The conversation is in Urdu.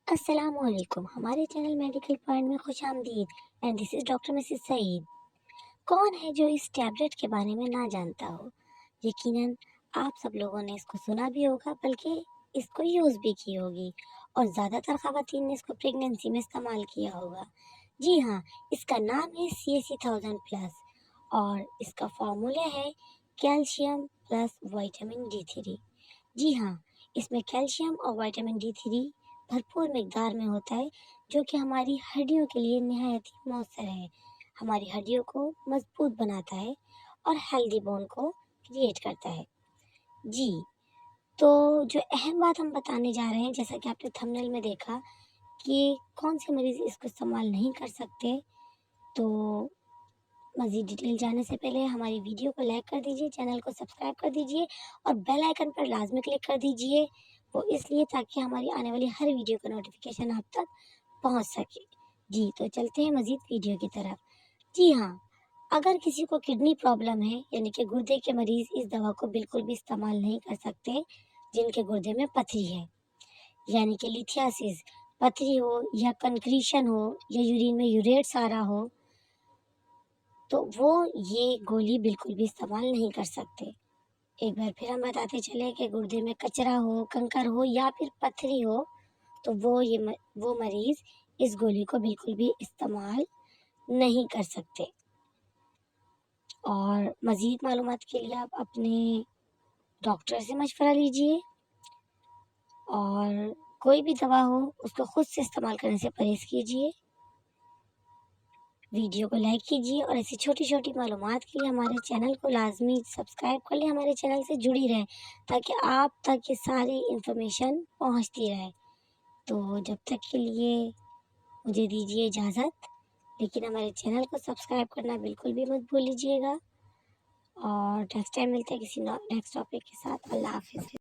السلام علیکم، ہمارے چینل میڈیکل پوائنٹ میں خوش آمدید and this is doctor mrs Saeed. کون ہے جو اس ٹیبلٹ کے بارے میں نہ جانتا ہو؟ یقیناً آپ سب لوگوں نے اس کو سنا بھی ہوگا، بلکہ اس کو یوز بھی کی ہوگی، اور زیادہ تر خواتین نے اس کو پریگنینسی میں استعمال کیا ہوگا۔ جی ہاں، اس کا نام ہے CAC1000 پلس، اور اس کا فارمولہ ہے کیلشیم پلس وائٹامن D3۔ جی ہاں، اس میں کیلشیم اور وائٹامن D3 بھرپور مقدار میں ہوتا ہے، جو کہ ہماری ہڈیوں کے لیے نہایت ہی مؤثر ہے، ہماری ہڈیوں کو مضبوط بناتا ہے اور ہیلدی بون کو کریٹ کرتا ہے۔ جی، تو جو اہم بات ہم بتانے جا رہے ہیں، جیسا کہ آپ نے تھمبنیل میں دیکھا کہ کون سے مریض اس کو استعمال نہیں کر سکتے، تو مزید ڈیٹیل جاننے سے پہلے ہماری ویڈیو کو لائک کر دیجیے، چینل کو سبسکرائب کر دیجیے اور بیل آئیکن پر لازمی کلک کر دیجیے، وہ اس لیے تاکہ ہماری آنے والی ہر ویڈیو کا نوٹیفیکیشن آپ تک پہنچ سکے۔ جی، تو چلتے ہیں مزید ویڈیو کی طرف۔ جی ہاں، اگر کسی کو کڈنی پرابلم ہے، یعنی کہ گردے کے مریض اس دوا کو بالکل بھی استعمال نہیں کر سکتے، جن کے گردے میں پتھری ہے، یعنی کہ لیتھیاسس پتھری ہو یا کنکریشن ہو یا یورین میں یوریٹس آ رہا ہو، تو وہ یہ گولی بالکل بھی استعمال نہیں کر سکتے۔ ایک بار پھر ہم بتاتے چلے کہ گردے میں کچرا ہو، کنکر ہو یا پھر پتھری ہو، تو وہ مریض اس گولی کو بالکل بھی استعمال نہیں کر سکتے۔ اور مزید معلومات کے لیے آپ اپنے ڈاکٹر سے مشورہ لیجیے، اور کوئی بھی دوا ہو اس کو خود سے استعمال کرنے سے پرہیز کیجیے۔ ویڈیو کو لائک کیجیے، اور ایسی چھوٹی چھوٹی معلومات کے لیے ہمارے چینل کو لازمی سبسکرائب کر لیں، ہمارے چینل سے جڑی رہیں تاکہ آپ تک یہ ساری انفارمیشن پہنچتی رہے۔ تو جب تک کے لیے مجھے دیجیے اجازت، لیکن ہمارے چینل کو سبسکرائب کرنا بالکل بھی مت بھولیجیے گا، اور نیکسٹ ٹائم ملتے ہیں کسی نیکسٹ ٹاپک کے ساتھ۔ اللہ حافظ۔